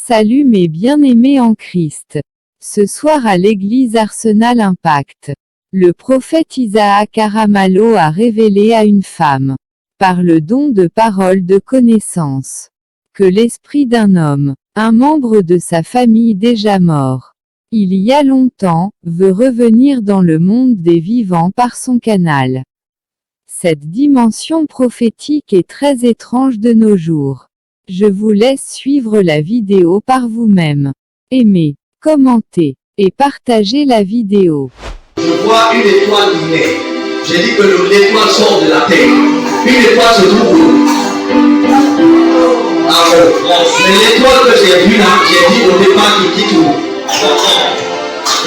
Salut mes bien-aimés en Christ. Ce soir à l'église Arsenal Impact, le prophète Isaac Aramalo a révélé à une femme, par le don de paroles de connaissance, que l'esprit d'un homme, un membre de sa famille déjà mort, il y a longtemps, veut revenir dans le monde des vivants par son canal. Cette dimension prophétique est très étrange de nos jours. Je vous laisse suivre la vidéo par vous-même. Aimez, commentez et partagez la vidéo. Je vois une étoile qui naît. J'ai dit que l'étoile sort de la terre. Une étoile se trouve où? Ah bon. Mais l'étoile que j'ai vue là, j'ai dit au départ qu'il quitte où?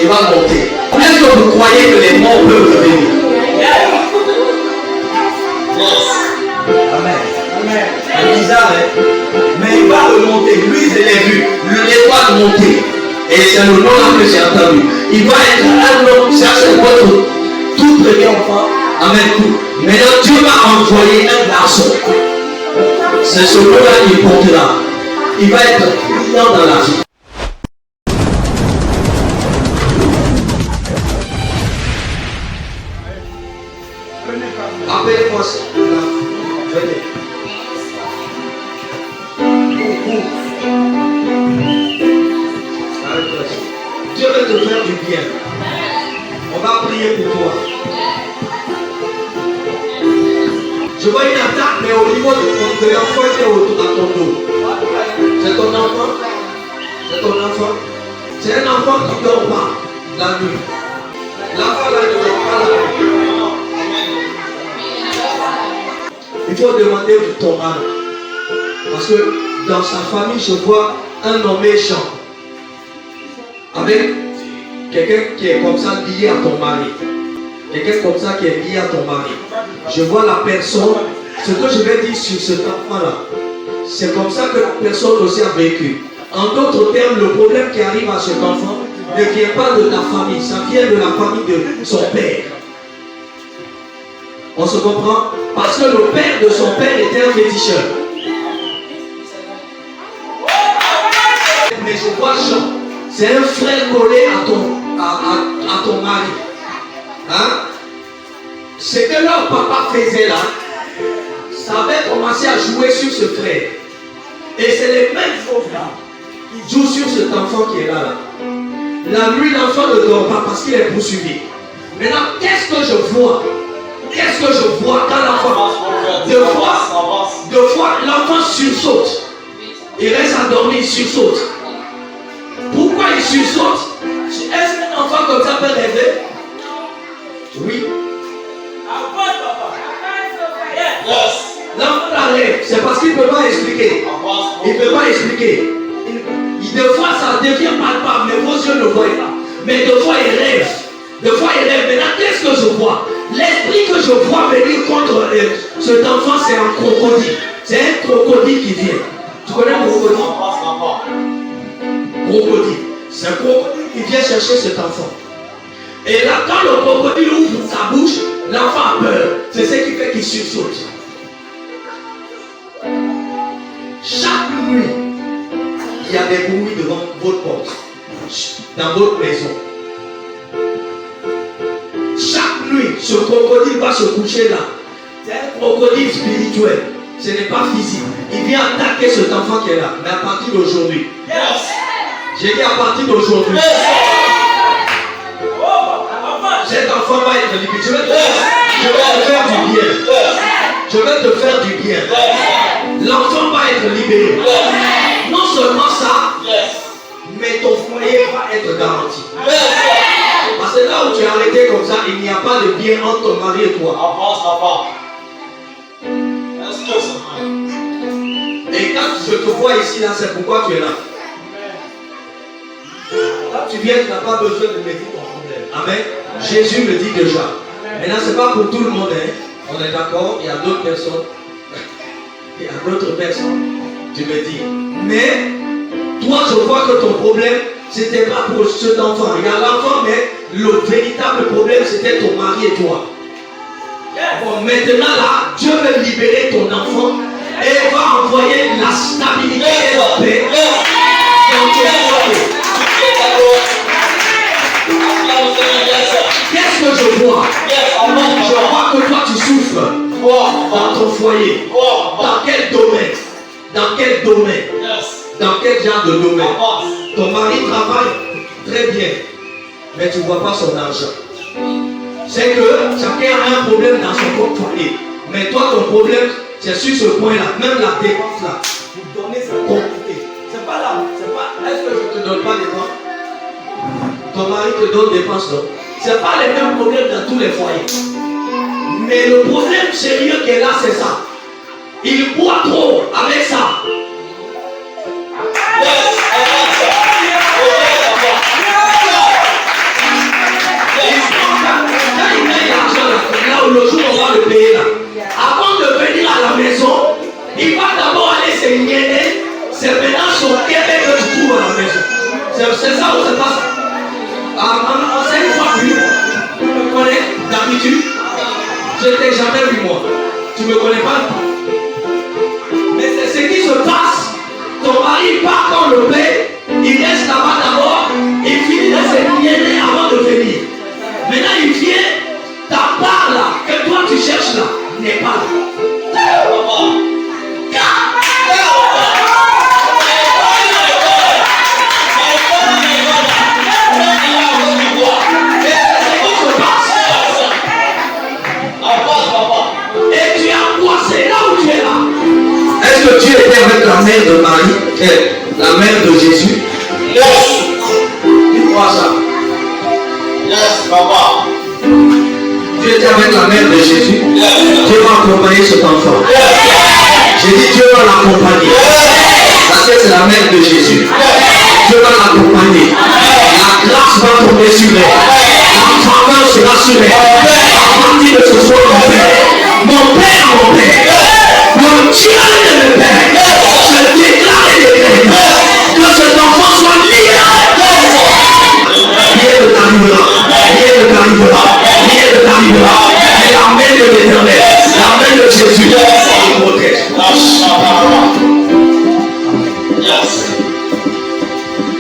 Il va monter. Est-ce que vous croyez que les morts peuvent revenir? Amen. Amen. C'est bizarre, hein? Mais il va remonter. Lui, je l'ai vu. L'étoile monter. Et c'est le nom là que j'ai entendu. Il va être un homme, ça c'est votre tout premier enfant. Amen. Maintenant, Dieu va envoyer un garçon. C'est ce nom-là qu'il portera. Il va être brillant dans la vie. Appelez-moi ça. Venez. Dieu veut te faire du bien. On va prier pour toi. Je vois une attaque, mais au niveau de l'enfant qui est autour à ton dos. C'est ton enfant. C'est ton enfant. C'est un enfant qui ne dort pas la nuit. L'enfant là ne dort pas la nuit. Il faut demander ton mari. Parce que dans sa famille, je vois un homme méchant. Avec quelqu'un qui est comme ça lié à ton mari. Quelqu'un comme ça qui est lié à ton mari. Je vois la personne. Ce que je vais dire sur cet enfant-là, c'est comme ça que la personne aussi a vécu. En d'autres termes, le problème qui arrive à cet enfant ne vient pas de ta famille. Ça vient de la famille de son père. On se comprend? Parce que le père de son père était un féticheur. Mais je vois Jean. C'est un frère collé à ton mari. Hein? Ce que leur papa faisait là, ça avait commencé à jouer sur ce frère. Et c'est les mêmes choses là qui jouent sur cet enfant qui est là. La nuit, l'enfant ne dort pas parce qu'il est poursuivi. Maintenant, qu'est-ce que je vois? Qu'est-ce que je vois quand l'enfant... Deux fois, l'enfant sursaute. Il reste endormi, il sursaute. Pourquoi il sursaute? Est-ce qu'un enfant comme ça peut rêver? Oui. L'enfant rêve, c'est parce qu'il ne peut pas expliquer. Il ne peut pas expliquer. Des fois, ça devient palpable, mais vos yeux ne voient pas. Mais des fois, il rêve. Des fois, il rêve. Maintenant, qu'est-ce que je vois? L'esprit que je vois venir contre cet enfant, c'est un crocodile. C'est un crocodile qui vient. Tu connais le crocodile? Crocodile. C'est un crocodile qui vient chercher cet enfant. Et là, quand le crocodile ouvre sa bouche, l'enfant a peur. C'est ce qui fait qu'il sursaute. Chaque nuit, il y a des bruits devant votre porte, dans votre maison. Chaque nuit, ce crocodile va se coucher là. C'est un crocodile spirituel. Ce n'est pas physique. Il vient attaquer cet enfant qui est là. Mais à partir d'aujourd'hui. Yes. J'ai dit à partir d'aujourd'hui. Yes. Cet enfant va être libéré. Je vais te faire du bien. Je vais te faire du bien. L'enfant va être libéré. Non seulement ça, mais ton foyer va être garanti. Parce que là où tu es arrêté comme ça, il n'y a pas de bien entre ton mari et toi. Et quand je te vois ici, là, c'est pourquoi tu es là. Quand tu viens, tu n'as pas besoin de me dire ton problème. Amen. Jésus me dit déjà. Maintenant, ce n'est pas pour tout le monde. Hein. On est d'accord, il y a d'autres personnes. Il y a d'autres personnes. Tu me dis. Mais, toi, je vois que ton problème, c'était pas pour cet enfant. Il y a l'enfant, mais le véritable problème, c'était ton mari et toi. Bon, maintenant là, Dieu veut libérer ton enfant et va envoyer la stabilité et la paix dans Dans ton foyer. Dans quel domaine? Dans quel domaine? Dans quel genre de domaine? Ton mari travaille très bien, mais tu ne vois pas son argent. C'est que chacun a un problème dans son propre foyer. Mais toi, ton problème, c'est sur ce point-là. Même la dépense là, vous donnez sa quantité. C'est pas là. C'est pas. Est-ce que je ne te donne pas des dépenses? Ton mari te donne des dépenses, non? C'est pas les mêmes problèmes dans tous les foyers. Mais le problème sérieux qui est là, c'est ça. Il boit trop avec ça. Là où le jour on va le payer là. Avant de venir à la maison, il va d'abord aller se niaiser. C'est maintenant son québec que tu trouves à la maison. C'est ça ou c'est pas ça? On s'est une fois vu. Tu me connais d'habitude. Je ne t'ai jamais vu moi. Tu me connais pas. Mais c'est ce qui se passe. Ton mari part quand le paie. Il reste là-bas d'abord. Il finit de se niaiser avant de venir. Maintenant il vient. Ta part là, que toi tu cherches là, n'est pas là. Et tu as boissé là où tu es là. Est-ce que tu étais avec la mère de Marie, la mère de Jésus? Yes. Dis-moi ça. Yes, papa. Tu étais avec la mère de Jésus. Dieu va accompagner cet enfant. J'ai dit Dieu va l'accompagner. Parce que c'est la mère de Jésus. Dieu va l'accompagner. La grâce va tomber sur elle. La faveur sera sur elle. À partir de ce soir, mon Père. Mon Père, mon Père. Mon Dieu de mon Père. Je déclare et déclare que cet enfant soit libre. Rien ne t'arrivera. Rien ne t'arrivera. Rien ne t'arrivera. Et la main de l'Éternel, la main de Jésus, il protège.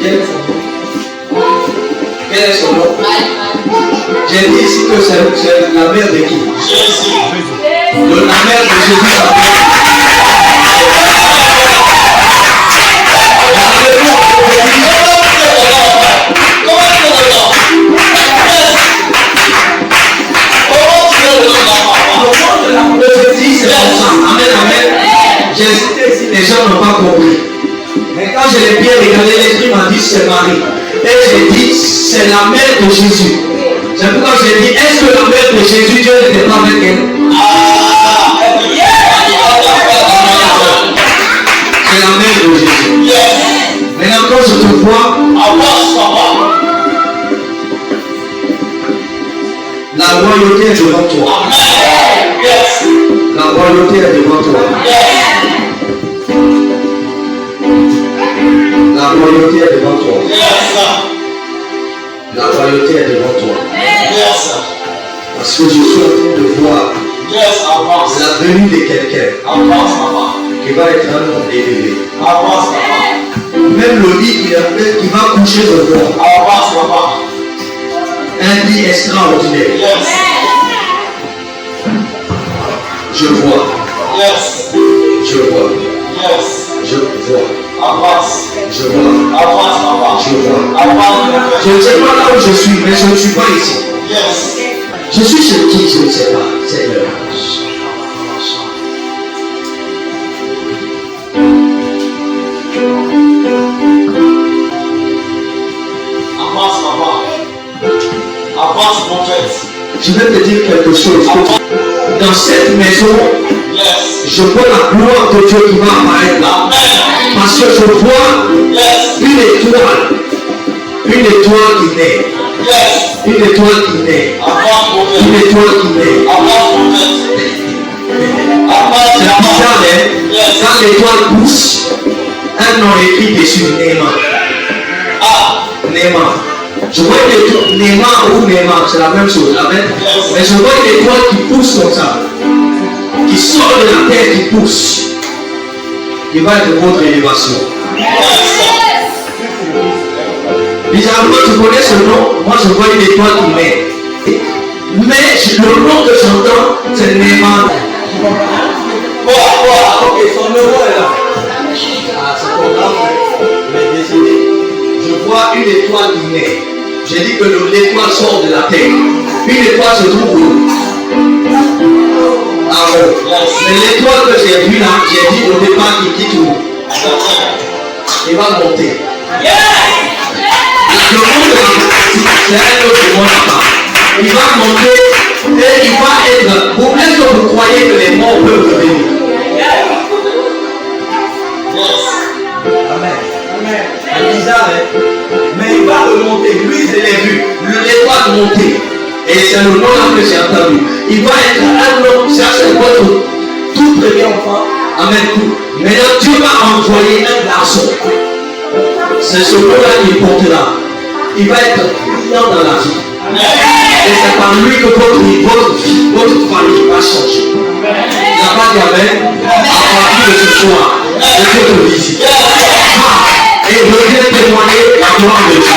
Quel est son nom? Quel est son nom? J'ai dit ici que c'est la mère de qui? Jésus. La mère de Jésus. J'ai cité ici, les gens n'ont pas compris. Mais quand je l'ai bien regardé, l'esprit m'a dit c'est Marie. Et j'ai dit c'est la mère de Jésus. C'est pourquoi j'ai dit est-ce que la mère de Jésus, Dieu n'était pas avec elle? C'est la mère de Jésus. Maintenant quand je te vois, la royauté est devant toi. La royauté est devant toi. La royauté est devant toi. La royauté est devant toi. Parce que je suis en train de voir la venue de quelqu'un qui va être un homme élevé. Même le lit qui va coucher dedans. Un lit extraordinaire. Je vois. Je vois. Je vois. Je vois. Je ne sais pas là où je suis, mais je ne suis pas ici. Je suis chez qui, je ne sais pas. Seigneur. Je vais te dire quelque chose. Dans cette maison, je vois la gloire de Dieu qui va apparaître là. Parce que je vois une étoile qui naît. Une étoile qui naît. Une étoile qui naît. C'est bizarre, hein? Quand l'étoile pousse, un nom écrit dessus, Néma. Néma. Je vois une étoile, Néma ou Néma, c'est la même chose, la même. Mais je vois une étoile qui pousse comme ça. Qui sort de la terre, qui pousse. Qui va être votre élévation. Bizarrement, tu connais ce nom? Moi, je vois une étoile qui naît. Mais le nom que j'entends, c'est Néma. Quoi? Ok, son neveu est là. Ah, c'est ton grand frère. Il est décédé. Je vois une étoile qui naît. J'ai dit que l'étoile sort de la terre. Une étoile se trouve où? Ah bon. Mais l'étoile que j'ai vue là, j'ai dit au départ qu'il quitte où? Il va monter. Le monde de c'est un autre monde là-bas. Il va monter et il va être. Est-ce que vous croyez que les morts peuvent revenir? Amen. C'est bizarre, hein? Mais il va remonter. Lui, je l'ai vu. L'étoile monter. Et c'est le nom là que j'ai entendu. Il va être un homme. Ça, c'est votre tout premier enfant. Amen. Maintenant, Dieu va envoyer un garçon. C'est ce mot-là qui portera. Il va être brillant dans la vie. Et c'est par lui que votre famille va changer. Il n'a pas dit amen. À partir de ce soir, je te visite. Et je viens témoigner la gloire de Dieu.